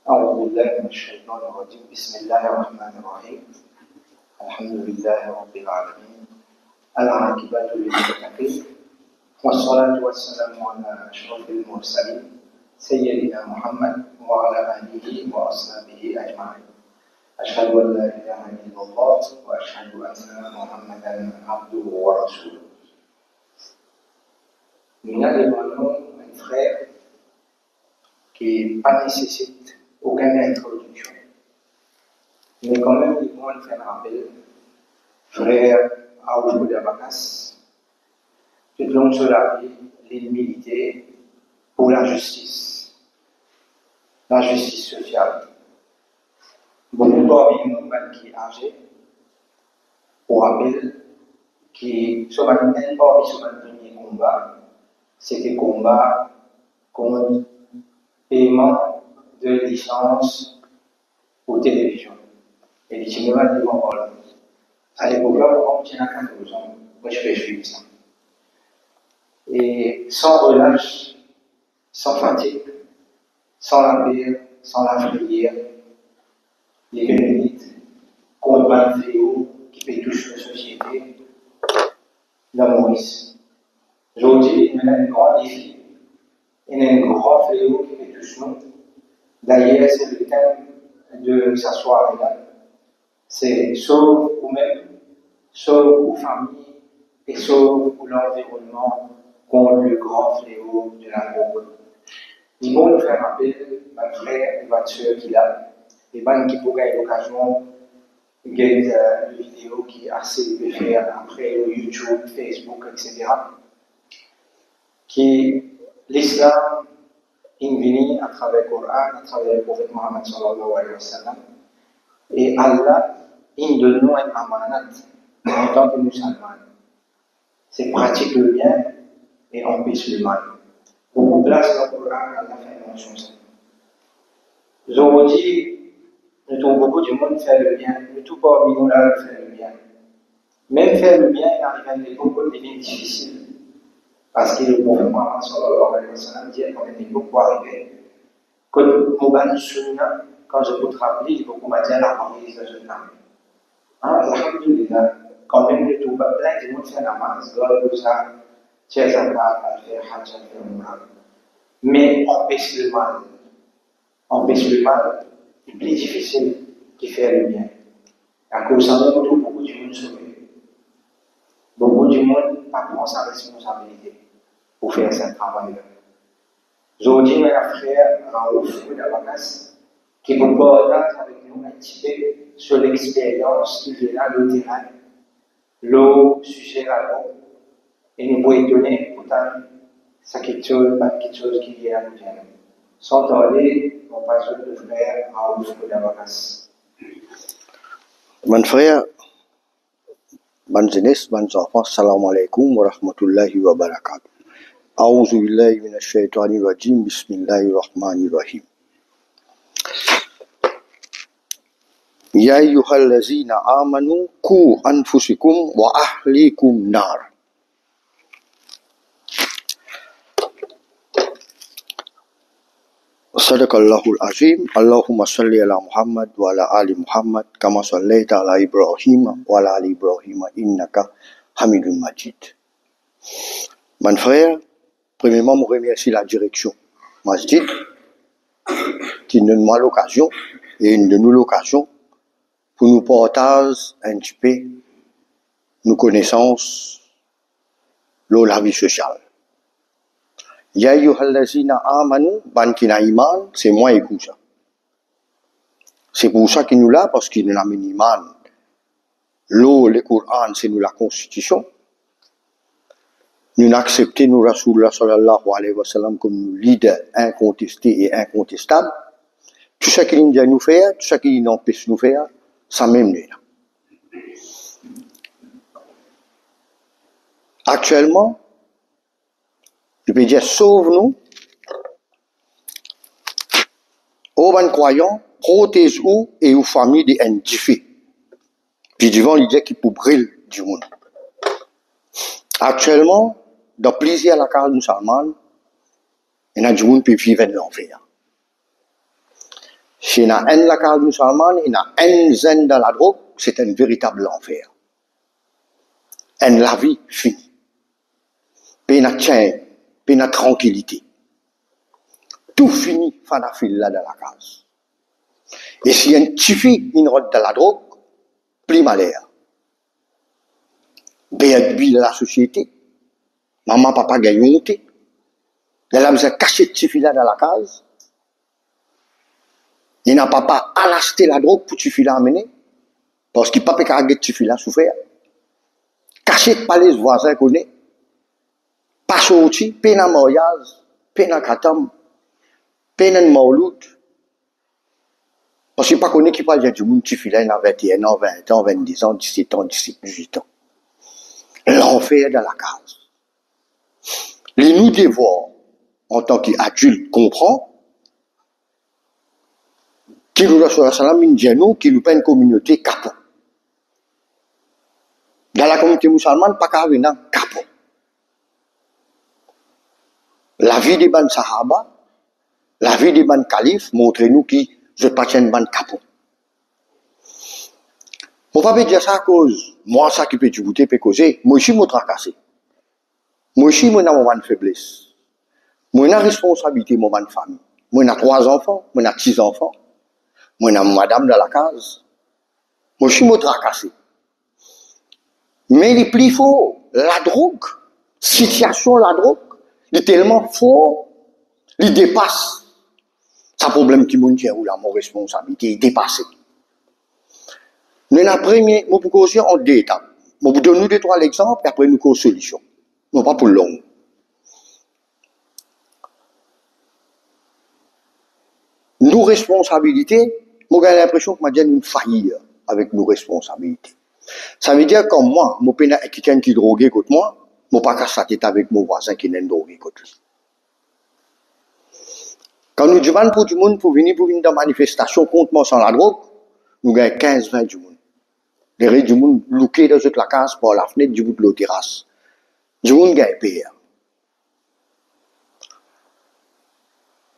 أعوذ بالله من الشيطان الرجيم بسم الله الرحمن الرحيم الحمد لله رب العالمين العاقبة للمتقين والصلاة والسلام على أشرف المرسلين سيدنا محمد وعلى آله وأصحابه أجمعين أشهد أن لا إله إلا الله وأشهد أن محمدا عبده ورسوله. Nous avons un frère qui pas nécessite aucune introduction. Mais quand même, ils vont faire un rappel. Frère Aoujou Dabakas, tout le long de la vie, il militait pour la justice sociale. Beaucoup parmi nous qui sont âgés, pour rappel, qui sont un premier combat, c'était le combat contre paiement de licence pour télévision et les cinémas de Hollande. À l'époque-là, on tient à 14 ans. Moi, je fais suivre ça. Et sans relâche, sans fatigue, sans la paix, sans la prière, les bénédictes, combat fléau qui fait toucher la société, la Maurice. Aujourd'hui, il y a un grand défi. Il y a un grand fléau qui fait toucher nous. D'ailleurs, c'est le thème de sa soirée-là. C'est sauve vous-même, sauve vos familles et sauve l'environnement contre le grand fléau de la mort. Ils vont nous faire appel, ma frère et ma soeur qui l'a, et ben qui pourraient l'occasion de des vidéos qui assez de faire après YouTube, Facebook, etc. Qui l'islam est venu à travers le Coran, à travers le prophète Mohammed sallallahu alayhi wa sallam, et Allah il donne nous un amanat en tant que musulman. C'est pratique le bien et empêche le mal. Beaucoup de place dans le Coran, Allah fait mention de ça. Aujourd'hui, nous trouvons beaucoup du monde faire le bien, nous tout parmi nous là faire le bien. Même faire le bien, il arrive à une époque où il devient difficile. Parce que le prophète Mohammed sallallahu alayhi wa sallam dit qu'on est époque pour arriver. Quand Mouban Sunna, quand je peux te rappeler, il faut qu'on m'a dit la remise de Sunna. Alhamdulillah, quand même le tout va plein, tout le monde fait namaz, doit le faire, faire zakat, faire hajj, faire umrah. Mais empêche le mal. Empêche le mal, c'est plus difficile que faire le bien. À cause de ça, beaucoup de monde sauvé. Beaucoup de monde pas prend sa responsabilité pour faire ce travail-là. Aujourd'hui, mes frères, Raouf Dabakas, qui vont partager avec nous un petit peu sur l'expérience qui vient là, le terrain, l'eau, sujet à l'eau, et nous pouvons donner pourtant ça quelque chose qui vient à nous dire. Sans tarder, on passe le frère Raouf Dabakas. Mon frère, mon jeunesse, mon enfant, salam alaikum wa rahmatullahi wa barakatuh. A'udhu billahi minash shaitanir rajim, bismillahir rahmanir rahim. Ya ayyuhallazina amanu qu anfusakum wa ahlikum nar. Sadaqallahul azim. Allahumma salli ala Muhammad wa ala ali Muhammad kama sallaita ala Ibrahim wa ala ali Ibrahim innaka Hamidun Majid. Mon frère, premièrement, je remercie la direction Masjid qui nous donne l'occasion et nous donne l'occasion pour nous partager un petit peu nos connaissances de la vie sociale. Ya ayyuhallazina amanu, ban qui n'a iman, c'est moi et ça. C'est pour ça qu'il nous l'a, parce qu'il nous a mis iman. Le Coran, c'est nous la constitution. Nous acceptons nous Rasulullah sallallahu alayhi wa sallam comme leader incontesté et incontestable. Tout ce qu'il nous dit à nous faire, tout ce qu'il nous empêche de nous faire, ça même nous là. Actuellement, je peux dire sauve-nous, aux bonnes croyants, protège-nous et aux familles des indiffés. Puis devant l'idée qui peut brûler du monde. Actuellement, dans plusieurs locales musulmanes, il y a du monde qui vit dans l'enfer. Si na haine la case musulmane, et na haine zen dans la drogue, c'est un véritable enfer. Haine la vie finie. Puis na tien, puis na tranquillité. Tout fini, fana fil là dans la case. Et si un petit fille, une route de la drogue, plus malheur. Béatbi de la société. Maman, papa gagne honte. Elle a besoin de cacher petit fille là dans la case. Il n'a pas à l'acheter la drogue pour tu là amener. Parce qu'il n'a pas qu'à gagner tu là souffrir. Caché par les voisins qu'on est. Pas sorti, peine à mariage, peine à katam, peine à mauloud. Parce qu'il n'a pas connu qui parle du monde tu là, il a 21 ans, 20 ans, 20 ans, 17 ans, 17, 18 ans. L'enfer de la case. Les nous devoir, en tant qu'adultes, comprend qui nous reçoit la salam indienne, qui nous peine une communauté capot. Dans la communauté musulmane, pas qu'à venir capot. La vie des ban sahaba, la vie des ban califes, montre-nous qui je pas tiens ban capot. Mon papa dire ça à cause, moi, ça qui peut du goûter, peut causer, moi aussi, moi, tracassé. Moi aussi, moi, n'a pas de faiblesse. Moi, n'a responsabilité, moi, de famille. Moi, n'a 3 enfants, moi, n'a 6 enfants. Moi, n'a madame dans la case. Moi aussi, moi, tracassé. Mais il est plus faux. La drogue, situation, la drogue, il est tellement faux, il dépasse. C'est un problème qui m'ont dit, ou la mon responsabilité, il dépasse. Mais la première, moi, pour causer en 2 étapes. Moi, pour donner 2-3 exemples, et après, nous cause solution. Non, pas pour le long. Nos responsabilités, moi, j'ai l'impression que j'ai une faillite avec nos responsabilités. Ça veut dire que moi, je peux être quelqu'un qui est drogué contre moi, je ne peux pas casser la tête avec mon voisin qui est drogué contre lui. Quand nous demandons pour du monde pour venir dans une manifestation contre moi sans la drogue, nous gagnons 15-20 du monde. Les restes du monde bloqués dans la case par la fenêtre du bout de la terrasse. Du monde gagne pire.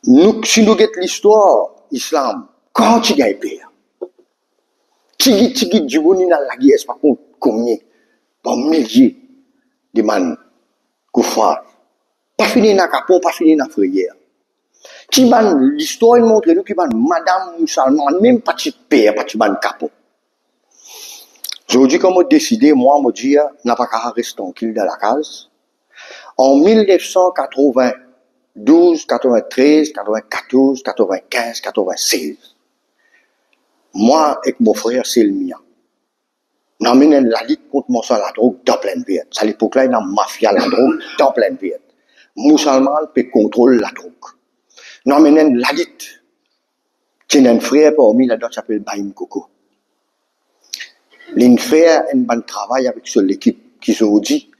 Nous, si nous regardons l'histoire islam, quand tu gagnes pire, tu guides du monde dans la guerre, par contre, combien, par milliers de man, koufar. Pas fini dans capon, pas fini dans frayère. Qui ban l'histoire montre nous qui ban madame musulmane, même pas de père, pas de ban capon. Aujourd'hui, comme on décidé, moi, je dis, n'a pas qu'à rester tranquille dans la case. En 1992, 93, 94, 95, 96, moi et mon frère, c'est le mien. Nous avons mené la lutte contre la drogue dans pleine vie. À l'époque-là, il y a une mafia la drogue dans pleine vie. Musulman peut contrôler la drogue. Nous avons mené la lutte. J'ai un frère parmi là-dedans qui s'appelle Baïm Koko. Il fait un bon travail avec l'équipe qui se dit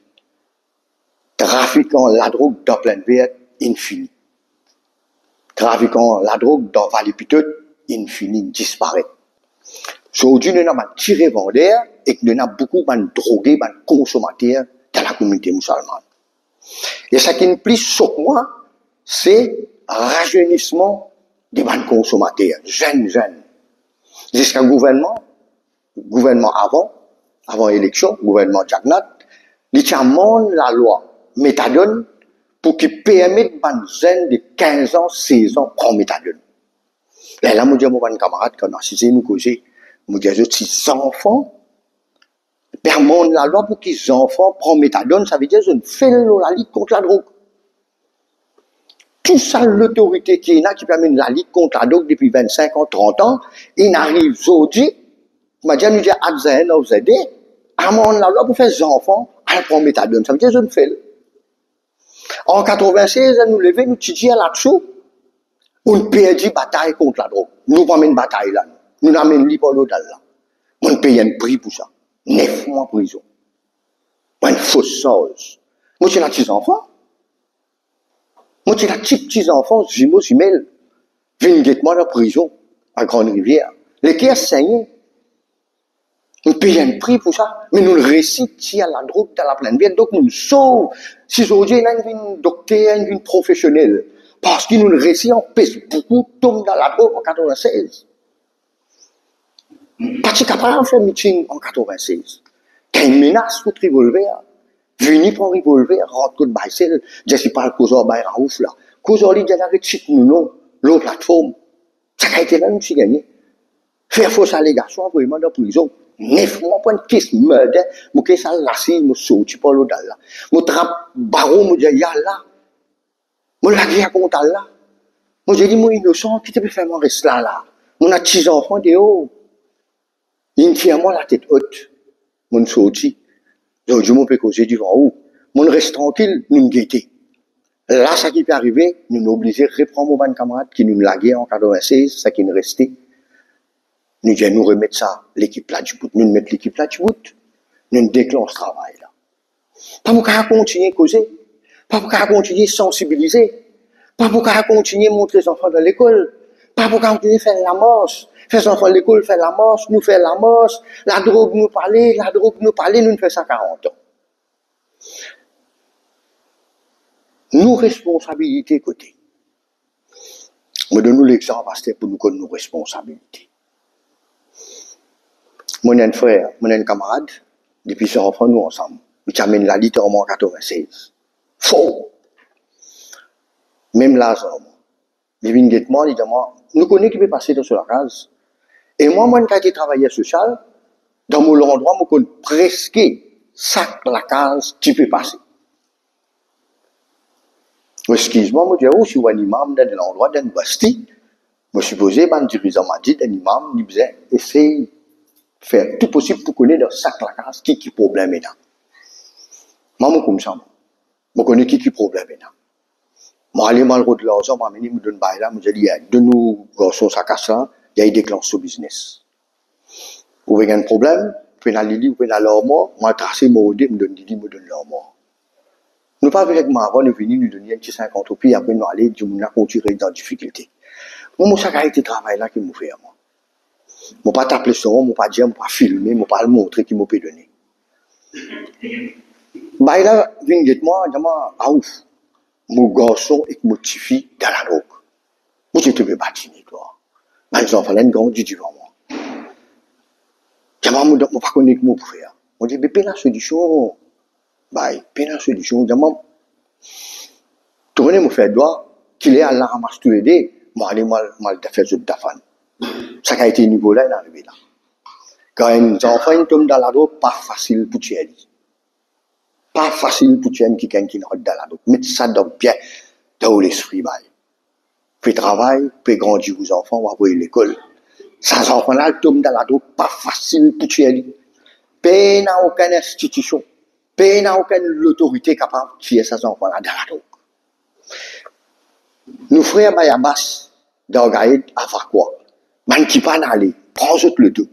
trafiquant la drogue dans pleine vie, infini. Trafiquant la drogue dans Vallée-Piteux, infini, disparaît. Aujourd'hui, nous avons tiré vendeur et nous avons beaucoup de drogués, de consommateurs dans la communauté musulmane. Et ce qui me plaît sur moi, c'est le rajeunissement des consommateurs, jeunes. Jusqu'à gouvernement avant élection, gouvernement Jagnat, il amène la loi méthadone pour qu'il permette aux jeunes de 15 ans, 16 ans prendre méthadone. Là, je dis à mon camarade, quand on a nous causer, je dis à ces enfants, permettent la loi pour qu'ils enfants prennent méthadone, ça veut dire qu'ils font la lutte contre la drogue. Tout ça, l'autorité qui est là, qui permet la lutte contre la drogue depuis 25 ans, 30 ans, il arrive aujourd'hui, je dis à nous dire, à vous aider, à la loi pour faire des enfants, à prendre méthadone, ça veut dire qu'ils font. En 96, nous levons, nous tidions là-dessous, on perd une bataille contre la drogue. Nous prenons une bataille là. Nous n'amenons l'hypolo là. On paye un prix pour ça. 9 mois en prison. Une fausse sauce. Moi, j'ai des petits enfants. Moi, j'ai des petits enfants, jumeaux, jumelles. Viennent guette-moi en prison, à Grande-Rivière. Les qui saignent. On paye un prix pour ça. Mais nous le récitons à la drogue dans la pleine vie. Donc, nous sauvons. Si aujourd'hui, il y a une docteur, une professionnelle, Parce qu'ils nous réussit, on pèse beaucoup, tombe dans la drogue en 96. Pas capable de faire un meeting en 96. Il y a une menace contre revolver. Venu pour un revolver, rentre contre Baïsel, je sais pas le cause de Raouf là. Cause de l'idée d'arrêter de chiter nous, non, l'autre plateforme. Ça a été là, nous, si gagné. Faire fausse allégation, vraiment dans la prison. 9 mois pour une caisse murder, mon caisse à l'assise, mon sauti pas l'autre là. Mon trappe baron, mon dit, y'a là. Mon la vie à compte là. Moi, j'ai dit, moi, innocent, qui te peut faire mon reste là. Mon a 6 enfants dehors. Il me fait moi la tête haute. Mon sauti. Donc, je m'en peux causer devant où. Mon reste tranquille, nous me guetter. Là, ça qui peut arriver, nous nous obligés de reprendre mon ban camarade qui nous laguait en 96, ça qui nous restait. Nous devons nous remettre ça, l'équipe là du bout. Nous mettons l'équipe là du bout. Nous déclenchons ce travail là. Pas pour qu'on continue à causer. Pas pour qu'on continue à sensibiliser. Pas pour qu'on continue à montrer les enfants dans l'école. Pas pour qu'on continue à faire la marche. Faire les enfants à l'école, faire la marche, nous faire la marche. La drogue nous parler, nous ne fait ça 40 ans. Nos responsabilités côté. Je donne nous l'exemple parce que pour nous connaître nos responsabilités. Mon un frère, mon un camarade, depuis son enfant, nous ensemble. Il amène la littéralement en 96. Faux! Même là, il vient de moi, il dit moi, nous connaissons qui peut passer dans la case. Et moi, quand j'ai travaillé social, dans mon endroit, je connais presque sac la case qui peut passer. Excuse-moi, je dis, oh, je suis un imam dans l'endroit d'un basti. Je suppose, un dirigeant m'a dit, un imam, il disait, essaye faire tout possible pour connaître dans sac la case qui problème est là. Moi, je comme ça. Je connais qui problème est là. Moi, allez mal route l'argent, moi, je me donne bail là, je dis, de nous, garçons, ça casse là, il y a déclenche ce business. Vous avez un problème, vous pouvez aller lire, vous pouvez aller à mort, moi, tracer mon odé, me donne Didi, me donne leur mort. Nous pas avec moi avant, nous venir nous donner un petit 50 roupies, après nous aller, du monde à continuer dans la difficulté. Moi, ça a été travail là qui m'a fait, moi. Je ne pas t'appeler sur moi, je ne pas dire, je ne pas filmer, je ne pas le montrer qui m'a donné. Bah, là, vient de moi, je dis, ah ouf, mon garçon est motivé dans la drogue. Moi, je te veux bâtir, toi. Bah, les enfants, là, ils ont dit devant moi. Je dis, je ne pas connaître mon frère. Je dis, mais pas la solution. Bah, pas la solution. Je dis, tournez mon frère droit, qu'il est à la ramasse tous les deux, moi, allez, mal de faire ce dafan. Ça a été niveau là, il est arrivé là. Quand un enfant tombe dans la drogue, pas facile pour tuer. Pas facile pour tuer quelqu'un qui rentre dans la drogue. Mettez ça bien dans l'esprit, bah. Faites travail, faites grandir vos enfants, ou après l'école. Ces enfants-là tombent dans la drogue, pas facile pour tuer. Pas n'a aucune institution, pas n'a aucune autorité capable de tuer ces enfants-là dans la drogue. Nous frères Bayabas, dans Gaïd, à faire quoi? Man qui pas aller, prends le tout.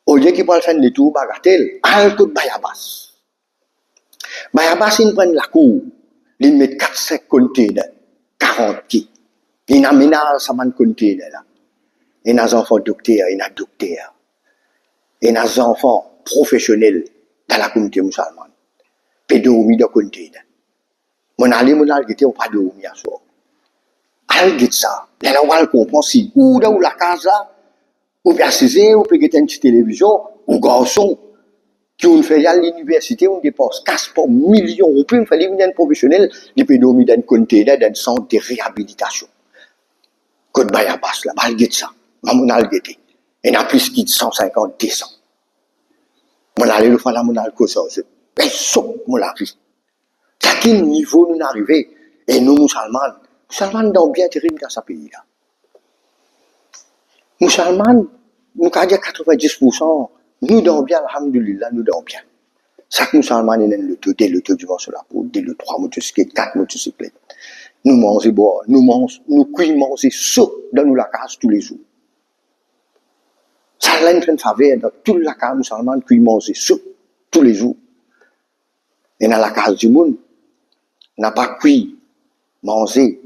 Au lieu qu'il peut faire le tout, bagatelle, un coup de Bayabas. Bayabas, il prend la cour, il met 4-5 containers, 40 qui. Il a ménage ça man container là. Il a des enfants docteurs, il a docteurs. Il a des enfants professionnels dans la communauté musulmane. Pédormi de container. Mon allé, on pas dormi à soi. Al dit ça. Là, on va comprendre si, ou dans la case là, ou bien assisé, ou peut être une petite télévision, ou garçon, qui ont fait à l'université, on dépense 4 millions, ou peut faire une professionnelle, qui peut dormir dans un container, dans un centre de réhabilitation. Côte Bayabas, là, mal dit ça. Mon al dit. Il y en a plus qui 150, 200. Mon allé, le fala, mon al, quoi ça, c'est, ben, sauf, mon la vie. À quel niveau nous arrivons, et nous, musulmans, dans bien terrible dans ce pays-là. Musulmans, nous avons 90%, nous dans bien, alhamdulillah, nous dans bien. Chaque musulman est le taux, dès le taux du vent sur la peau, dès le 3 motocyclettes, 4 motocyclettes. Nous mangeons boire, nous cuisons manger saut dans nous la case tous les jours. Ça a une faveur dans toute la case musulmane, cuisons manger saut tous les jours. Et dans la case du monde, n'a pas cuit, manger,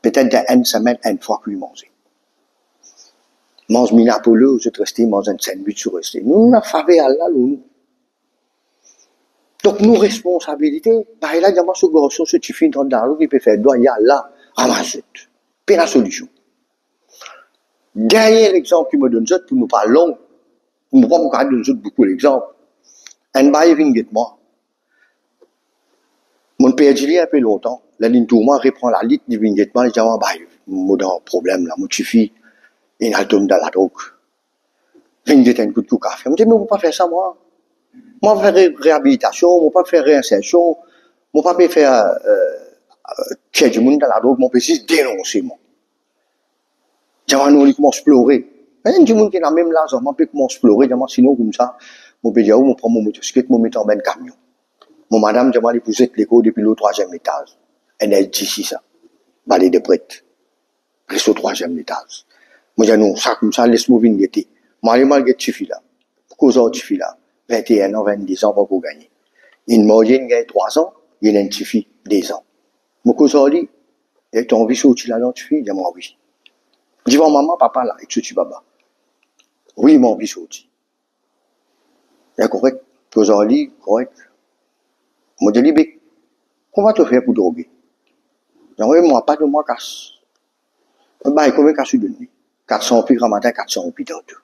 peut-être d'une semaine, une fois cuit, manger. Mange minapolo, je te restais, mange un sandwich, je restais. Nous, on a faveur à Allah, nous. Donc, nos responsabilités, bah, là, d'abord, ce garçon, ce petit film dans la rue, il peut faire doigt, il y a là, ramasse. Puis la solution. Dernier exemple qui me donne ça, pour nous pas long, pour nous pas vous donner beaucoup d'exemples. Un bail vient de moi. Mon père dit, il y a un peu longtemps, la ligne tourment, reprend la ligne, il vient de moi, il dit, bah, moi, dans un problème, là, mon petit fille, il a tombé dans la drogue. Vient de un coup de café. Je me dis, mais vous ne pouvez pas faire ça, moi. Moi, je vais faire réhabilitation, je ne pas faire réinsertion, je ne pas faire, tiens du monde dans la drogue, je peux juste dénoncer, moi. J'aimerais nous commencer à explorer. Il y a du monde qui est dans le même là, je peux commencer à explorer, sinon, comme ça, je peux dire, je prends mon motocyclette, je mets en bas de camion. Mon madame, j'aimerais vous êtes l'école depuis le 3e étage. Elle a dit ça. Balai de prête. Reste au 3e étage. Moi, j'ai dit, non, ça, comme ça, laisse-moi venir guetter. Moi, je vais cette fille là. Pourquoi ça, cette fille là? 21 ans, 22 ans, pour gagner. Une moyenne gagne 3 ans, il y a une petite fille, 2 ans. Pourquoi ça, dit? Et tu as envie de sortir là, dans cette fille? Je dis, moi, oui. Je dis, maman, papa là, et tu es baba. Oui, j'ai envie de sortir. C'est correct. Que ça, dit, correct. Moi, je dis, mais, comment tu fais pour droguer? Je dis, moi, pas de moi, casse. Bah, combien casse tu donnes? 400 puis grand matin, 400 puis d'autres.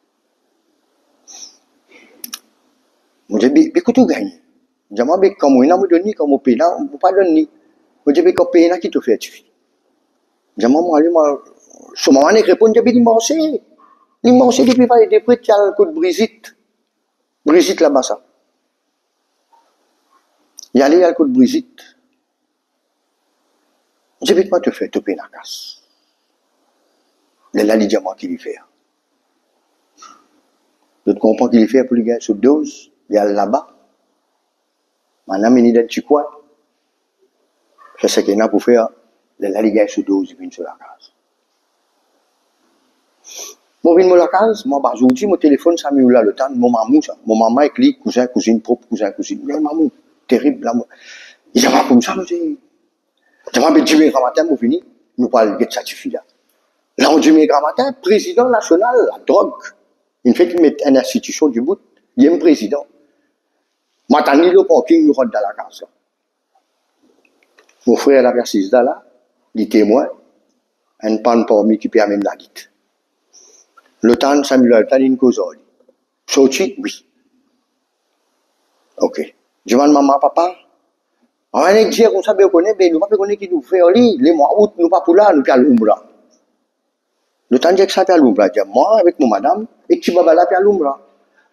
Moi, je dis, mais, que tu gagnes? Je dis, mais, comme on a donné, comme on paye là, on ne peut pas donner. Moi, je dis, mais, comme paye là, qui te fait, tu fais? Je dis, moi, ce moment, il répond, je dis, l'immense, depuis qu'il y a des prêts, il y a le coup de Brigitte. Brigitte là-bas, ça. Il y a le coup de Brigitte. Je dis, comment tu fais? Tu payes la casse. Là, il dit à moi qu'il y fait. Je comprends qu'il y fait pour lui gagner sous dose. Il y a là-bas. Maintenant, il y a un quoi. C'est ce qu'il y a pour faire. Là, il gagne sous dose, il vient sur la case. Moi, je viens sur la case. Moi, aujourd'hui, mon téléphone, ça me là le temps. Mon maman, ça. Mon maman est clique, cousin, cousine, propre, cousin, cousine. Mais maman, terrible, là. Il y a pas comme ça, monsieur. Je m'appelle Jimmy Gramatin, vous venez. Nous parlons de cette fille-là. Là, on Jimmy Gramatin, président national, la drogue. Il fait qu'il met une institution du bout. Il y a un président. Maintenant, le parking nous rentre dans la case. Mon frère, la persiste là, il témoin, un pan parmi qui peut amener la dite. Le temps, Samuel, le temps, il cause. Sorti, oui. Ok. Je demande maman, papa. On va dire qu'on savait qu'on est, mais nous ne pouvons pas connaître qui nous fait, les mois août, nous pas pour là, nous allons l'Umbra. Le temps que ça fait à l'Umbra, moi, avec mon madame, et qui va là, puis à l'Umbra.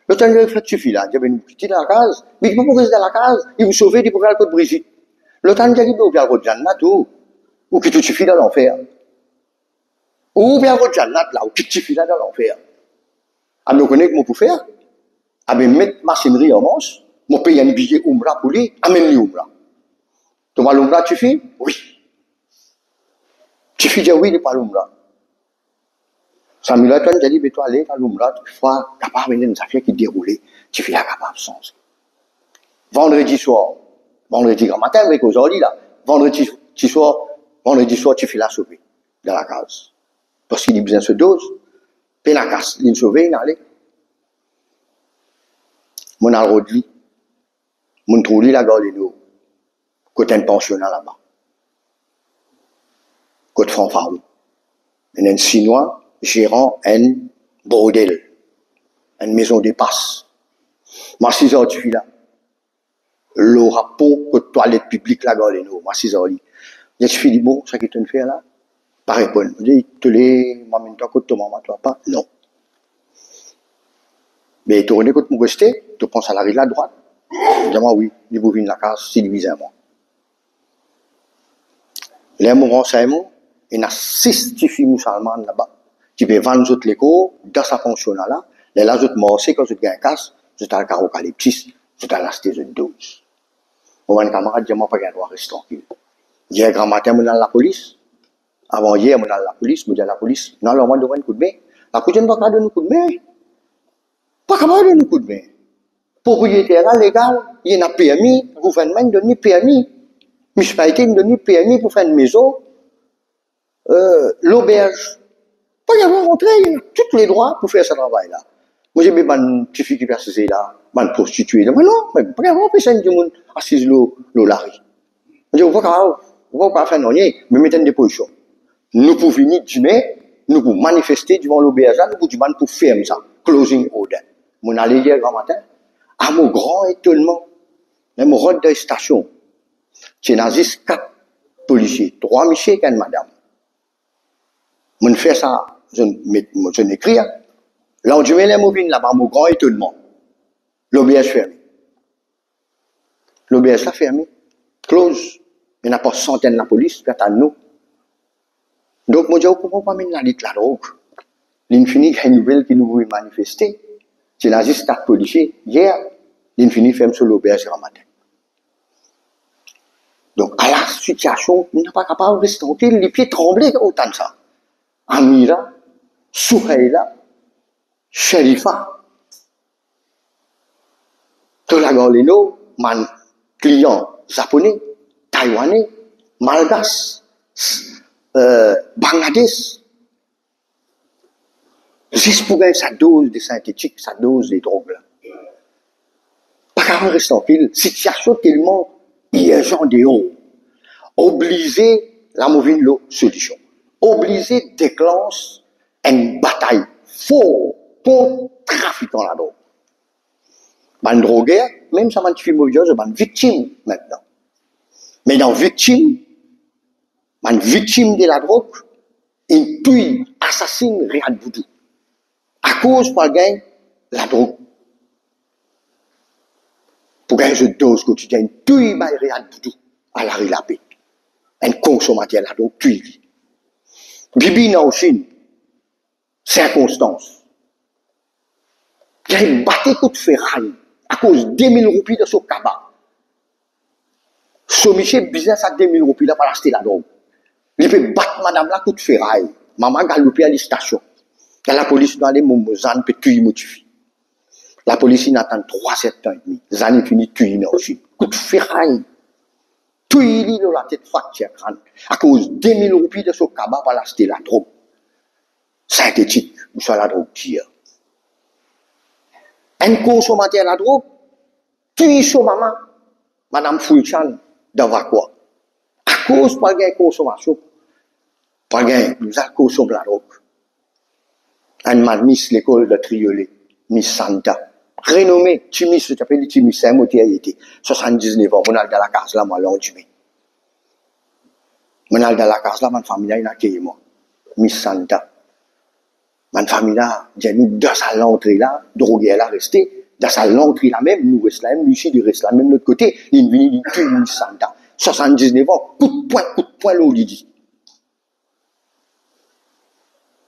Le temps que ça suffit là, j'avais une petite dans la case, mais il ne peut pas rester dans la case, il vous sauver, il peut faire le code Brigitte. Le temps que il peut faire le code Jannat, ou qui tout suffit dans l'enfer. Ou bien le code Jannat là, ou qui suffit dans l'enfer. À me connaître comment pour faire, à me mettre machinerie en manche, me payer un billet Umbra pour lui, à même lui Umbra. Tu vas l'Umbra, tu fais? Oui. Tu fais dire oui, il pas l'Umbra. Samuel, tu as dit, mais toi, allez, à l'Umbra, tu feras capable d'une affaire qui déroule, tu fais la capable sens. Vendredi soir, vendredi grand matin, avec aujourd'hui, là, vendredi soir, tu fais la sauver, dans la case. Parce qu'il a besoin de ce dose, puis la casse, il sauver, il allait. Mon arrodi, mon trouli, la garde de nous. Côté un pensionnat là-bas. Côté fanfarou. Il y a un Chinois gérant un bordel, une maison de passe. Moi, 6 heures, tu suis là. Le rapport côté toilette publique là, garde nous. Moi, 6 heures, je suis dit, bon, ça qui te fait là? Pas répondre. Je dis, te l'es, moi, maintenant, côté ton maman, toi pas? Non. Mais tu connais côté mon resté, tu penses à la rive à droite? Je dis, moi, oui, il vous vient la case, c'est divisé à moi. Les mots renseignements, il y a 6 filles musulmanes là-bas, qui peuvent vendre toutes les cours, dans sa fonction là, les autres morceaux, quand ils gagnent casse, ils ont le carocalyptis, ils ont la cité de 12. Mon camarade dit, moi, pas droit, reste tranquille. Hier, grand matin, je suis dans la police. Avant hier, je suis dans la police, je dis à la police, non, alors, moi, je donne un coup de main. La police ne va pas donner un coup de main. Pas capable de donner un coup de main. Propriétaire légal, il y a un permis, le gouvernement donne un permis. Municipalité donne permis pour faire une maison, l'auberge. Pas y avoir rentré, il y a tous les droits pour faire ce travail-là. Moi, j'ai mis une petite fille qui passe là, une prostituée. Mais non, mais pas grave, personne du monde assise là. Je dis, on va pas faire rien, mais mettez des positions. Nous pouvons venir dîner, nous pouvons manifester devant l'OBS, nous pouvons dire pour faire ça. Closing order. Mon allé hier grand matin, à mon grand étonnement, dans mon route de station, j'ai nazis 4 policiers, 3 messieurs et 1 madame. Je fais ça, je n'écris. Là, je mets les mouvines là-bas, mon grand étonnement. L'OBS fermé. L'OBS là fermé. Close. Il n'y a pas centaines de la police, peut-être à nous. Donc, moi, je ne comprends pas maintenant la drogue. L'infini, il y a une nouvelle qui nous veut manifester. C'est la juste 4 policiers. Hier, l'infini ferme sur l'OBS grand matin. Donc, à la situation, on n'est pas capable de rester tranquille, les pieds tremblaient autant de ça. Amira, Souhaïla, Sherifa, Tolagolino, man client japonais, taïwanais, malgache, Bangladesh, juste pour gagner sa dose de synthétique, sa dose de drogue là. Pas capable de rester tranquille, situation tellement urgente de haut. Obligé la mauvaise solution. Obligé déclenche une bataille forte contre trafiquant la drogue. Man drogueur, même ça m'a fait mauvais, man victime maintenant. Mais dans victime, man victime de la drogue, il tue, assassine Riyad Boudou. À cause par gain la drogue. Pour gagner une dose quotidienne, tue Riyad Boudou à la rue la paix. Un consommateur la drogue tue. Bibi dans Chine, circonstance. Il y a une bataille contre ferraille à cause de 2000 roupies de son cabas. Ce monsieur business à 2000 roupies là pour acheter la drogue. Il peut battre madame là contre ferraille. Maman galopé à la station. Et la police doit aller Momozan peut tuer motifi. La police n'attend 3-7 ans et demi. Zan fini tuer dans Chine. Coup de ferraille. Tuer lui dans la tête fracture crâne. À cause de 2000 roupies de son cabas pour acheter la drogue. Synthétique, ou soit la drogue tire. Un consommateur de la drogue, tue son maman, Madame Fulchan, d'avoir quoi? À cause de la consommation, pas de nous avons consommé la drogue. Un man miss l'école de Triolet, Miss Santa, renommé, Timis, je t'appelle Timis, c'est un moteur, il était 79 ans, mon al dans la case là, moi, l'an du mai. Mon al dans la case là, ma famille là, il a accueilli moi, Miss Santa. Ma famille là, j'ai mis dans sa l'entrée là, drogué là, resté, dans sa l'entrée là même, nous restons là même, Lucie, il reste là même de l'autre côté, il vient, il tue Miss Santa. 79 ans, coup de poing, l'eau, il dit.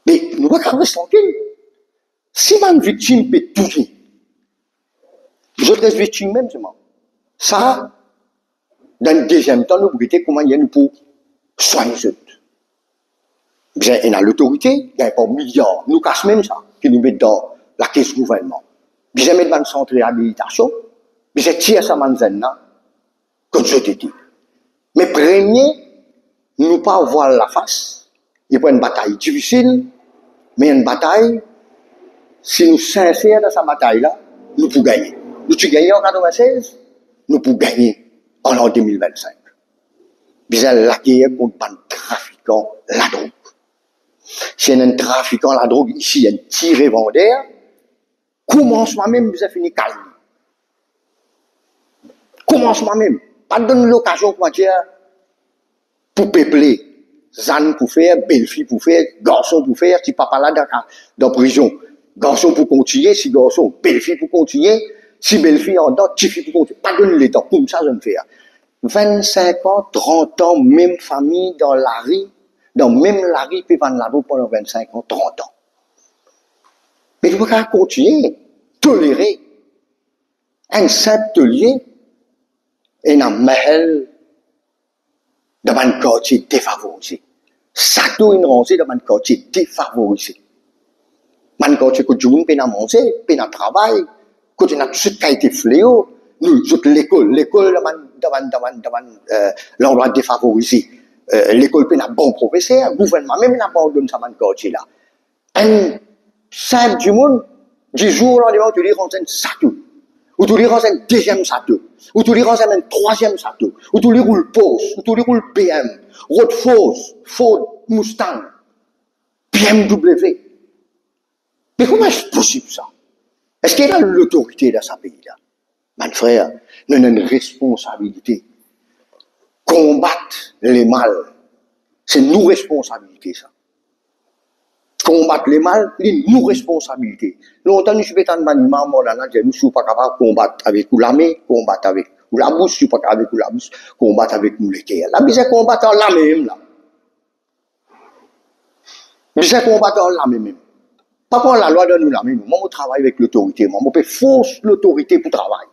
Mais nous ne pouvons pas rester tranquille. Si une victime peut tout faire, les autres victimes même, c'est moi. Ça, dans le deuxième temps, nous pouvons comment il y a pour soigner ceux. Il y a l'autorité, il y a pas milliards, nous casse même ça, qui nous met dans la caisse gouvernement. Il y a même dans le centre de réhabilitation, il y a tiré ça manzana, comme je t'ai dit. Mais premier, nous pas voir la face. Il y a pas une bataille difficile, mais une bataille, si nous sincères dans cette bataille-là, nous pouvons gagner. Nous pouvons gagner en 1996, nous pouvons gagner en l'an 2025. Nous allons la guerre contre un trafiquant la drogue. Si il y a un trafiquant la drogue ici, il y a un tiré vendeur, commence moi-même, vous avez fini calme. Commence moi-même. Pas donner l'occasion pour dire, pour peupler. Zan pour faire, belle-fille pour faire, garçon pour faire, si papa là dans prison. Garçon pour continuer, si garçon, belle-fille pour continuer, si belle-fille en dedans, petite fille pour continuer. Pas donner les temps, comme ça je me fais. 25 ans, 30 ans, même famille dans la rue, dans même la rue, puis vendre la boue pendant 25 ans, 30 ans. Mais il faut continuer, tolérer un simple taulier et un mahel dans un quartier défavorisé. Ça doit une rangée dans un quartier défavorisé. Un quartier que tout le monde peut manger, peut travailler, que tout le monde a été fléau, nous, l'école dans l'endroit défavorisé. L'école peut un bon professeur, le gouvernement même n'a pas donné ça dans quartier là. Un simple du monde, Du jour au lendemain, tu lui renseignes ça tout. Ou tu lui renseignes deuxième ça tout. Ou tu lui renseignes troisième ça tout. Ou tu lui roules Porsche. Ou tu lui roules BM. Road Force. Ford Mustang. BMW. Mais comment est-ce possible ça? Est-ce qu'il a l'autorité dans ce pays-là? Mon frère, nous avons une responsabilité. Combattre les mal, c'est nous responsabilité ça. Combattre les mal, c'est nous responsabilité. Longtemps, nous sommes en maniement, nous ne sommes pas capables de combattre avec l'armée, combattre avec la bouche, nous ne sommes pas avec la bouche, combattre avec nous les terres. La misère combattre en l'armée même là. Misère combattre en l'armée même. Pas pour la loi de nous l'armée, nous. Moi, je travaille avec l'autorité. Moi, je peux forcer l'autorité pour travailler.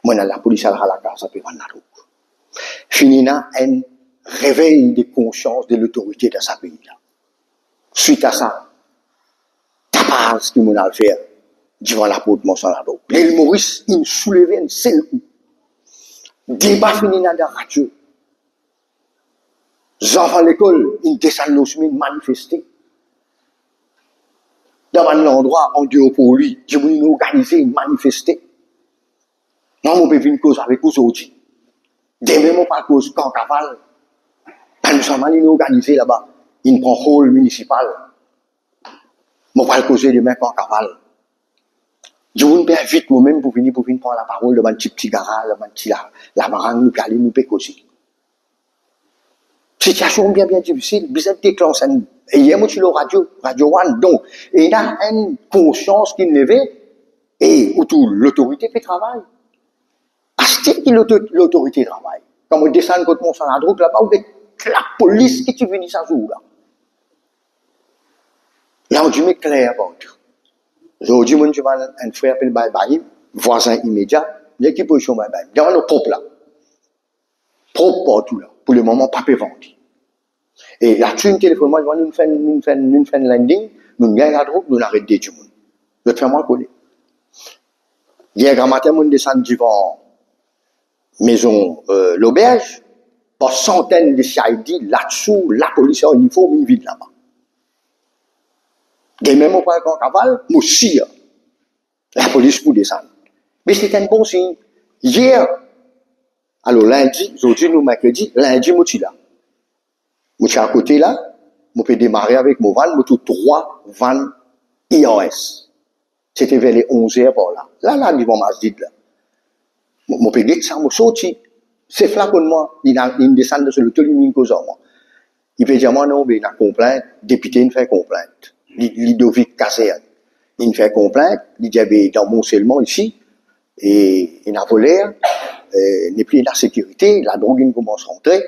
Moi, la police, elle a la case, ça peut vendre la route. Finina, un réveil de conscience de l'autorité de ce pays-là. Suite à ça, t'as pas ce qu'il m'a fait devant la porte de la route. L'île Maurice, il soulevait un seul coup. Débat finina de la radio. Les enfants à l'école, ils descendent nos chemins manifester. Dans un endroit, on dit pour lui, je voulais organiser, manifester. Non, on peut venir cause avec vous aujourd'hui. Demain, on pas cause quand cavale. Nous sommes allés organiser là-bas. Il prend rôle municipal. On va le causer demain quand cavale. Je vous peux vite moi-même pour venir prendre la parole devant un petit garage, devant un petit la marangue, nous aller, nous peut causer. Situation bien difficile, bizarre déclenche. Et hier, moi, je suis le Radio One. Donc, il y a une conscience qui levait et où l'autorité fait travail. Est-ce que l'autorité travaille? Quand on descend contre mon sang à drogue là-bas, avec la police qui tu venais ça jour là. Là, on dit, mais clair, bon. Aujourd'hui, moi, je vais un frère appelé Bye, voisin immédiat, l'équipe position Bye. Dans le propre là. Propre partout là. Pour le moment, pas vendre. Et là-dessus, une téléphone, moi, nous faisons un landing, nous gagnons la drogue, nous l'arrêtons du monde. Je te fais moi coller. Hier, grand matin, nous descendons devant maison, l'auberge, par centaines de CID, là-dessous, la police en uniforme, une ville là-bas. Et même au point qu'on cavale, nous aussi, la police pour descendre. Mais c'est un bon signe. Hier, alors lundi, aujourd'hui, nous mercredi, lundi, nous suis là. Nous suis à côté là, nous peux démarrer avec mon van, nous tous 3 vannes IOS. C'était vers les 11h par là. Là, devant Masjid là. Mon pédé, ça m'a sorti. C'est flacon moi. Il descend sur le télémine cause moi. Il peut dire, moi, non, mais il a complainte. Député, il fait complainte. Ludovic Casser. Il fait complainte. Il dit, dans mon seulement ici. Et il a volé. Il n'est plus dans la sécurité. La drogue, il commence à rentrer.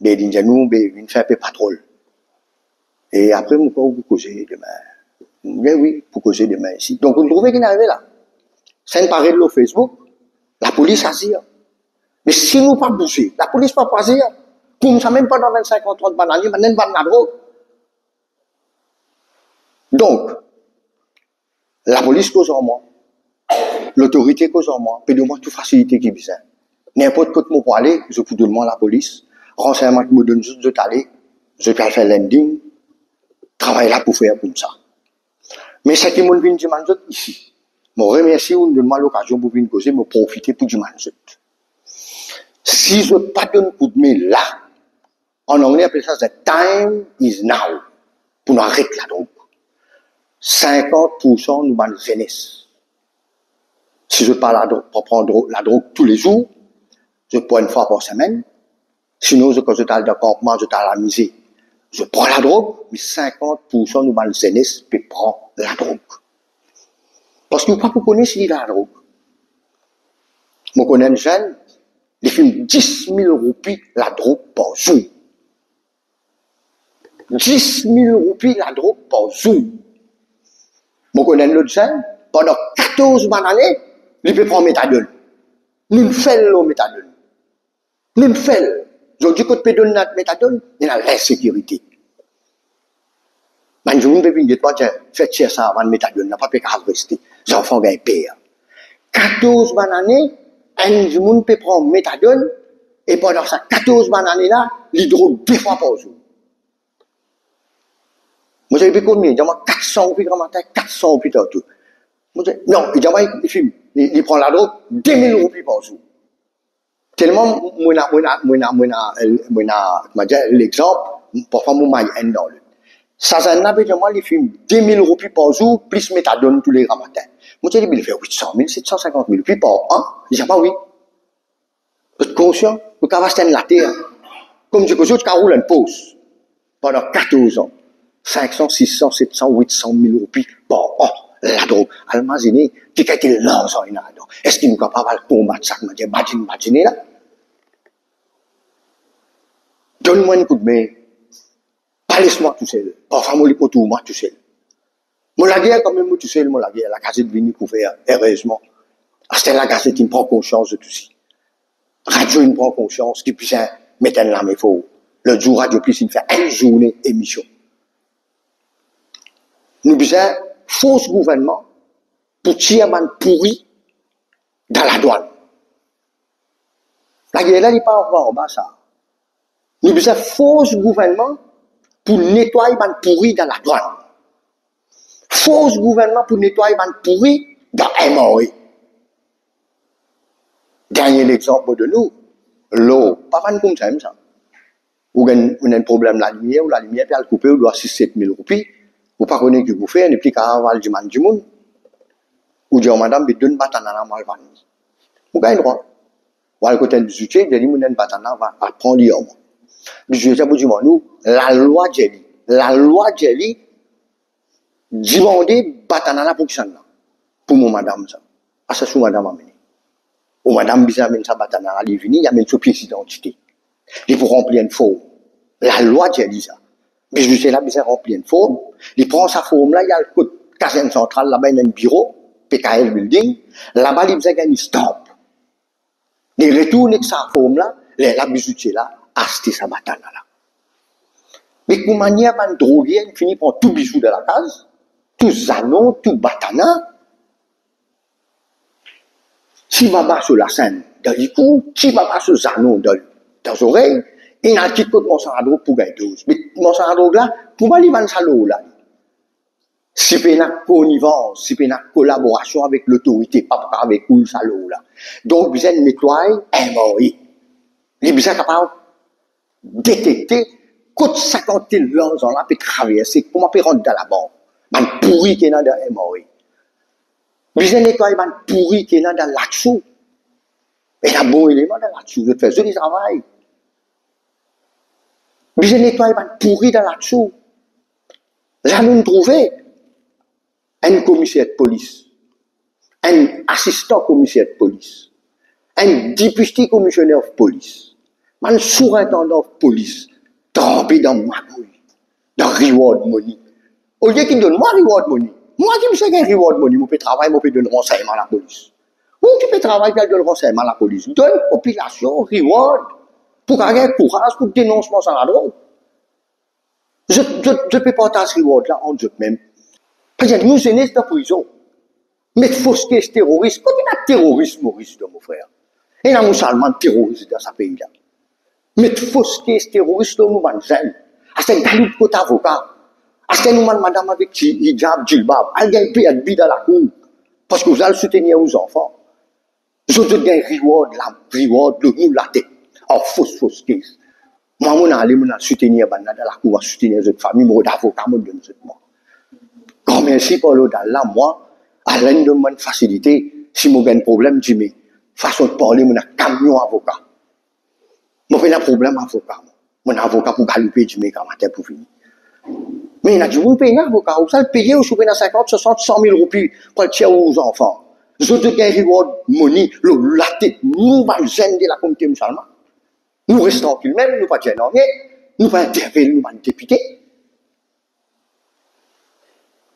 Mais il dit, nous, il fait un peu patrouille. Et après, on peut causer demain. Mais oui, pour causer demain ici. Donc, on trouvait qu'il est arrivé là. Ça ne paraît de Facebook. La police assire. Mais si nous pas bouger, la police pas passer. Comme ça, même pas dans 25 ans, 30 bananes, mais même pas de la drogue. Donc, la police cause en moi. L'autorité cause en moi. Peut de moi toute facilité qui vient. N'importe quoi que pour aller, je peux demander à la police. Renseignement qui me donne juste de t'aller. Je peux faire landing. Travailler là pour faire comme ça. Mais ce qui m'a dit ici. Je remercie ou me donne l'occasion pour venir causer, me profiter pour du manjot. Si je ne pas donne coup de main là, en anglais, on appelle ça the time is now. Pour nous arrêter la drogue. 50% nous avons jeunesse. Si je parle la drogue, pour prendre la drogue tous les jours, je prends une fois par semaine. Sinon, quand je suis dans le campement, je suis à la misère. Je prends la drogue, mais 50% nous avons jeunesse, puis prend la drogue. Parce que pas pour connaître s'il a la drogue. Je connais un jeune, il fait 10 000 roupies la drogue par jour. 10 000 roupies la drogue par jour. Je connais un autre jeune, pendant 14 années, il peut prendre méthadone. Nous ne faisons pas méthadone. Nous ne faisons. Je dis que tu peux donner notre méthadone, il y a l'insécurité. Man, je ne peux pas dire, faites cher ça avant de méthadone, n'a pas pu rester. Les enfants gagnent pire. 14 années, un jour peut prendre méthadone, et pendant ça 14 années là, il drogue 2 fois par jour. Vous avez vu combien? J'ai 400 roupies grand matin, 400 roupies tout. Non, il filme. Il prend la drogue 2000 roupies par jour. Tellement, l'exemple, parfois, moi, il dans le. Ça, il filme 2000 roupies par jour, plus méthadone tous les matins. Moi, je dis, il fait 800 000, 750 000 roupies par an. Il dit, pas oui. Vous êtes conscient? Vous avez la terre. Comme je dis, vous avez roulé une pause. Pendant 14 ans. 500, 600, 700, 800 000 roupies par an. La drogue. Imaginez, qui a été l'argent, est-ce qu'il est capable de combattre ça? Imaginez là. Donne-moi un coup de main. Pas laisse-moi tout seul. Parfois, moi, je moi tout seul. Moi, la guerre, quand même, moi tout seul, moi, la guerre, la gazette venue pour faire, heureusement. C'était la gazette, il prend conscience de tout ça. Radio, il prend conscience, qu'il puisse mettre un lame et faux. Le jour, Radio Plus, il fait une journée émission. Nous besoin fausse gouvernement pour tirer un pourri dans la douane. La guerre là, il n'est pas encore en bas, ça. Nous besoin fausse gouvernement pour nettoyer un pourri dans la douane. Fausse gouvernement pour nettoyer un pourri dans MOE. Dernier exemple de nous, l'eau, pas fan comme ça. Ou on a un problème la lumière, ou la lumière, puis elle coupe, ou doit 6-7 000 roupies. Ou pas connaître que vous faites, et puis caraval du man du monde. Ou dire, madame, mais donne batana la mal vanille. Vous gagnez droit. Ou à côté du soutien, j'ai dit, mon batana va apprendre l'homme. Je vais vous dire, nous, la loi Jelly, demander batana la pour ça. Pour mon madame, ça. Ah, ça, sous madame amené. Ou madame, bizarre, amène sa batana, elle est venue, il y a même sa pièce d'identité. Il faut remplir une forme. La loi Jelly, ça. Mais je sais là, il remplir une forme. Il prend sa forme là, il y a le code caserne centrale, là-bas, il y a un bureau, PKL Building. Là-bas, il a un stop. Il retourne avec sa forme là, la bijoutier là, acheter sa batana là. Mais pour manière, un drogué, il finit par tout bijou de la case, tout zanon, tout batana. S'il va bas sur la scène, dans les coups, s'il va bas sur zanon, dans les oreilles, il y a un petit peu de monsardro pour gagner 12. Mais monsardro là, pour moi, il va en là. Si il y a une connivence, si il y a une collaboration avec l'autorité, pas avec le salaud là. Donc, vous êtes nettoyer MOI. Il est capable de détecter quand 50 000 ans là, peut traverser, comment peut rentrer dans la banque. Man pourri qui est dans le MOI. Vous êtes nettoyer man pourri qui est dans là-dessous. Et il y a un bon élément dans là-dessous. Vous faites du travail. Vous êtes nettoyer man pourri dans là-dessous. Là, nous trouvons un commissaire de police, un assistant commissaire de police, un député commissionnaire de police, un surintendant de police, trempé dans ma couille, dans reward money. Au lieu qu'il donne moi reward money, moi qui me sais qu'un reward money, je peux travailler, je peux donner renseignement à la police. Ou qui peut travailler, je donne renseignement à la police. Donne population reward pour qu'il y ait un courage pour dénoncement sans la drogue. Je peux partager ce reward là en Dieu même. Parce que nous, c'est né de prison. Mais fausse que terroriste, quand il y a terrorisme, Maurice, mon frère. Il y a un musulman terroriste dans ce pays-là. Mais fausse que terroriste, nous, manzène. À ce galop de côté avocat. À ce nous, madame avec hijab, djilbab. Elle gagne payer de dans la cour. Parce que vous allez soutenir aux enfants. Je te gagne reward, nous, la tête. En fausse case. Moi, je vais aller soutenir dans la cour, soutenir les familles, moi, d'avocat, moi, donne ce moi. Quand merci pour l'autre, là, moi, à l'un de mon facilité, si moi j'ai un problème, je dis, façon de parler, mon camion avocat. Moi, j'ai un problème avocat. Mon avocat pour galoper, je mets comme matin pour finir. Mais il a dit, vous payez un avocat, vous allez payer, vous payez 50, 60, 100 000 roupies pour le tiers aux enfants. Je te gagne reward money, la tête, nous, va gêner de la communauté musulmane. Nous restons tranquilles même, nous pas gêner rien, nous pas intervenir, nous pas députés.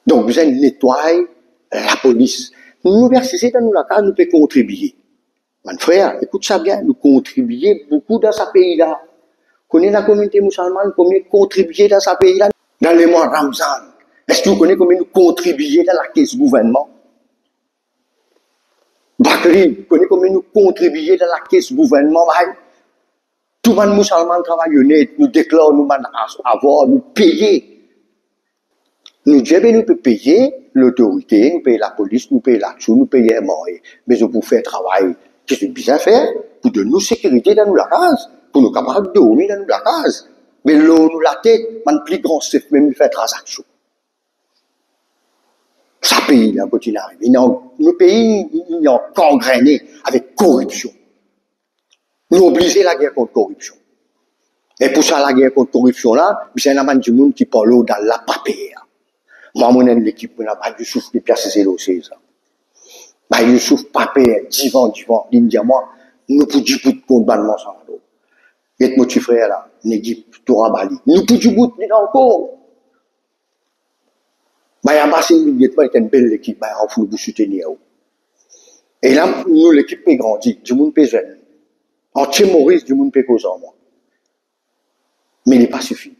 Donc, vous allez nettoyer la police. L'université, dans la cas, nous peut contribuer. Mon frère, écoute ça bien, nous contribuons beaucoup dans ce pays-là. Connaissez la communauté musulmane, combien contribuer dans ce pays-là? Dans les mois Ramzan. Est-ce que vous connaissez combien nous contribuons dans la caisse gouvernement? Bakri, vous connaissez combien nous contribuons dans la caisse gouvernement? Tout le monde musulman travaille honnête, nous déclarons, nous avoir, nous payer. Nous devons nous payer l'autorité, nous payer la police, nous payer la tchou, nous payer les morts. Mais pour faire travail, qu'est-ce que bien faire? Pour donner nous sécurité dans la case, pour nous capables de dormir dans la case. Mais l'eau nous la tête, man plus grand chef même faire transaction. Ça pays là continue à arriver. Nos pays ils ont gangréné avec corruption. Nous obligés la guerre contre corruption. Et pour ça la guerre contre corruption là, c'est un man du monde qui parle dans la papier. Moi mon l'équipe on a pas du souffle de pièces c'est l'océan ça. Bah Youssouf papier divan l'india moi nous pour du bout contre bannement ça là. Et mon petit frère là, l'équipe Toura Bali. Nous pour du bout encore. Bah, il y a passé une belle équipe, bah, on faut nous soutenir. Et là, nous, l'équipe peut grandir, du monde peut jeune. En Maurice, du monde peut causer en moi. Mais il n'est pas suffisant.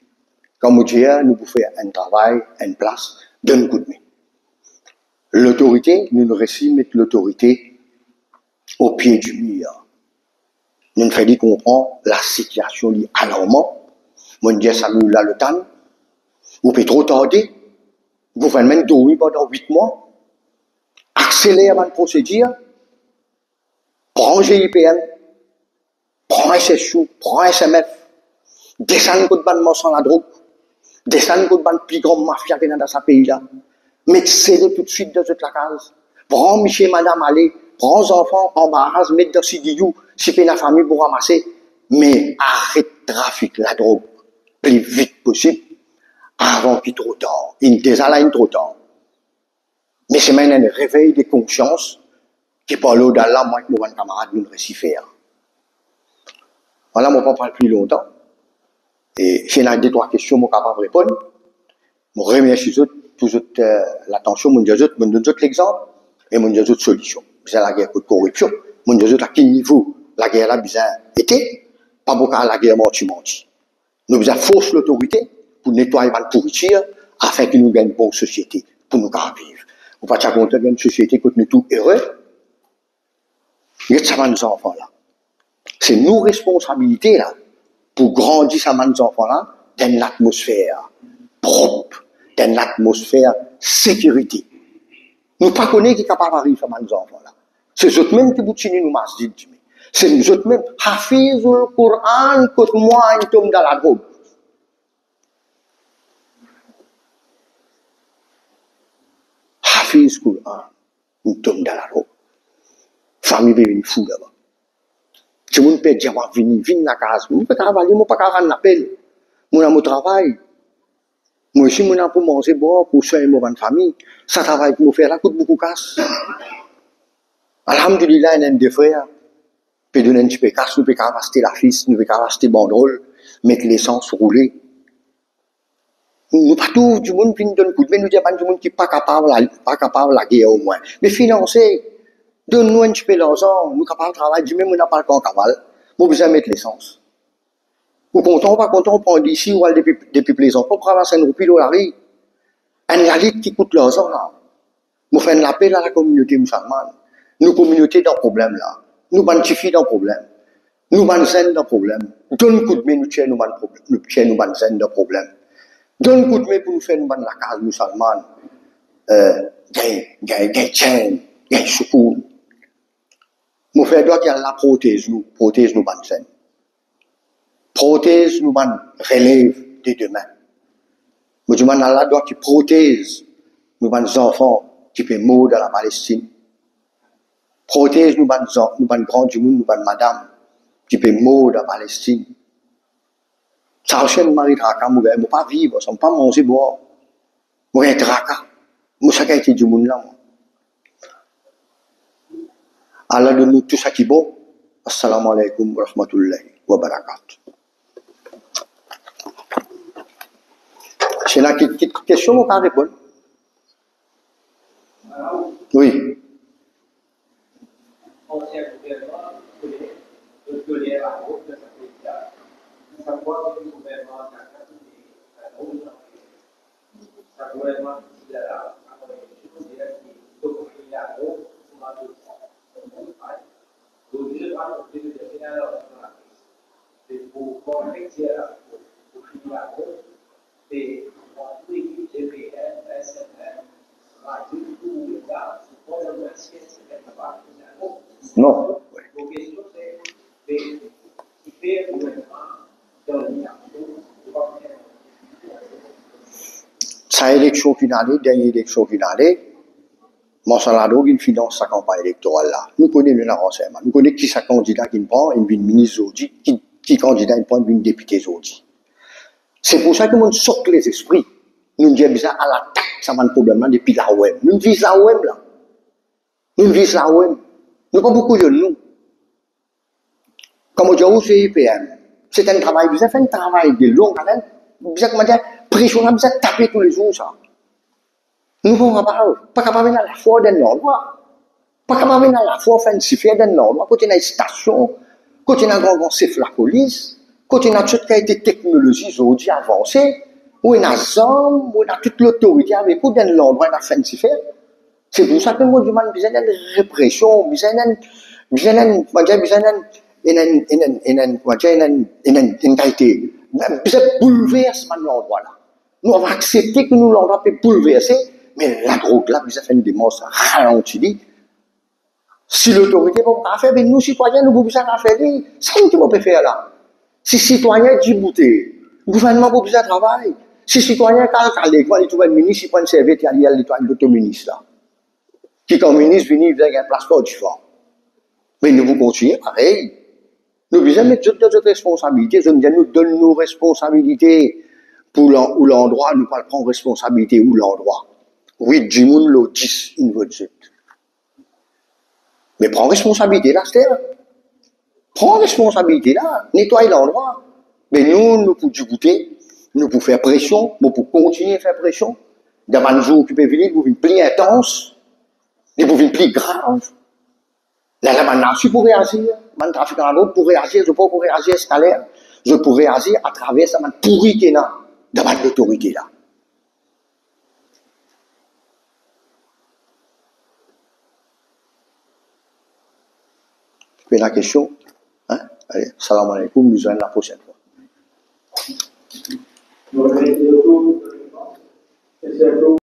Comme on dit, nous pouvons faire un travail, une place, d'un coup de main. L'autorité, nous ne réussissons mettre l'autorité au pied du mur. Nous ne faisons comprendre la situation alarmante. Mon Dieu, ça nous l'a le temps. Ou peut trop tarder. Le gouvernement dormi pendant 8 mois, accélère la procédure, prend GIPN, prend SSU, prend SMF, descend le bannement sans la drogue, descend le ban plus grand mafia qui est dans ce pays-là, mettre scellé tout de suite dans toute la case, prend monsieur et madame aller, prend les enfants, embarrasse, mettre dans CDU, si c'est la famille pour ramasser, mais arrête le trafic, la drogue, le plus vite possible. Avant qu'il trop tard. Il déjà là, il trop tard. Mais c'est maintenant un réveil de conscience qui parle au-delà, moi, que mon camarade, nous ne réussit faire. Voilà, mon pas parle plus longtemps. Et j'ai là 2-3 questions, mon capable de répondre. Je remercie pour l'attention, mon Dieu, mon donne l'exemple, et mon Dieu, solution. C'est la guerre contre la corruption. Mon Dieu, à quel niveau la guerre a besoin été, pas beaucoup à la guerre menti. Nous besoin force l'autorité, pour nettoyer la pourriture, afin que nous gagnons une bonne société, pour nous vivre. On va pas compter une société qui est tout heureux. Il y a ces enfants-là. C'est nos responsabilités, là, pour grandir ces enfants-là dans une atmosphère propre, dans une atmosphère sécurité. Nous ne connaissons pas qui est capable d'arriver à ces enfants-là. C'est eux mêmes qui boutine nous masjid. C'est eux mêmes, Hafiz le Coran, que moi, il tombe dans la drogue. Hafiz Coran, il tombe dans la drogue. Famille est venue fou là-bas. Si vous ne pouvez pas venir dans la case, vous ne pouvez pas travailler, vous ne pouvez pas faire un appel. Vous avez mon travail. Moi aussi, je pour manger, pour soigner ma famille. Ça travaille pour me faire, là, coûte beaucoup de casse. Alhamdulillah, il y a des frères. Puis donner un petit peu de casse, nous pouvons acheter la fils, nous pouvons acheter banderole, mettre l'essence, rouler. Nous, pas tout du monde qui nous donne coup de main, nous disons pas du monde qui n'est pas capable de la guerre au moins. Mais financer, donne-nous un petit peu d'argent, nous sommes capables de travailler, du même, on n'a pas le temps cavale, nous besoin de mettre l'essence. Ou content, pas content, on prend d'ici, ou depuis plaisant, on prend 25 roupies dans la rue. Un litre qui coûte l'argent, là. Nous faisons l'appel à la communauté musulmane. Nous, communauté dans le problème, là. Nous, bantifie dans le problème. Nous, banzen dans le problème. Donne coup de main, nous tiens, nous, banzen dans le problème. Donne coup de main pour nous faire, nous, la case musulmane. Gain, secours. Nous faisons droit qu'il y a la prothèse, nous, banzen. Prothèse, nous, relève de demain. Nous demandons à la droite qui protège nos enfants qui peuvent mourir dans la Palestine. Protège nos grands du monde, nos madame qui peuvent mourir dans la Palestine. Ça enchaîne Marie Draka, nous ne pas vivre, nous ne pas manger, boire. Nous sommes Draka. Nous sommes été du monde là. Allah donne nous tout ça qui est bon. Assalamu alaikum wa rahmatullahi wa barakatuh. C'est la question qu'on peut répondre. Oui. Non. Ouais. Vos questions, c'est qui fait le gouvernement dans l'État. Sa élection finale, dernière élection finale, Monsalado qui finance sa campagne électorale là. Nous connaissons le renseignement. Nous connaissons qui sa candidat qui prend, une ministre Zodi, qui candidat il prend une députée Zodi. C'est pour ça que nous sortons les esprits. Nous disons ça à l'attaque, ça m'a un problème depuis la web. Nous visons la web là. Nous visons la web. Nous pas beaucoup de nous. Comme on dit au CIPM, c'est un travail, vous avez fait un travail de longue haleine, vous avez pression, vous avez tapé tous les jours ça. Nous ne sommes pas capables de la foi d'un endroit. Pas capables de la foi offensive d'un endroit. Quand il y a une station, quand il y a un grand chef de la police, quand il y a toute la technologie aujourd'hui avancée, où il y a des hommes, où il y a toute l'autorité avec vous d'un endroit offensif. C'est pour ça que nous demandons besoin de répression, besoin de bouleversement de l'endroit là. Nous avons accepté que nous l'endroit peut bouleverser, mais la drogue là, vous avez fait une démence ralentie. Si l'autorité ne peut pas faire, mais nous citoyens, nous ne pouvons pas faire. C'est nous qui pouvons faire là. Si citoyens Djibouti, le gouvernement peut pas travailler. Si citoyens Calcalé, quand ils trouvent un ministre, ils prennent service, il y a l'autoministre là. Qui comme ministre vient, il a un place pour du fort. Mais nous vous continuer pareil. Nous devons mettre toutes notre responsabilités. Je me dis, nous donnons nos responsabilités pour l'endroit, nous pas prendre responsabilité ou l'endroit. Oui, Jimoun lo 10, une vote. Mais prends responsabilité là, c'est prends responsabilité là, nettoie l'endroit. Mais nous pouvons goûter, nous pouvons faire pression, nous pouvons continuer à faire pression. Dans un jour qui peut venir, vous venez plus intense, vous venez plus grave. Là, maintenant, je peux réagir. Man trafiquant en route pour réagir, je peux réagir scalaire, je peux réagir à travers ça, man pourri qui est là, devant l'autorité là. La question, hein? Allez, salam alaikum, nous allons la prochaine fois.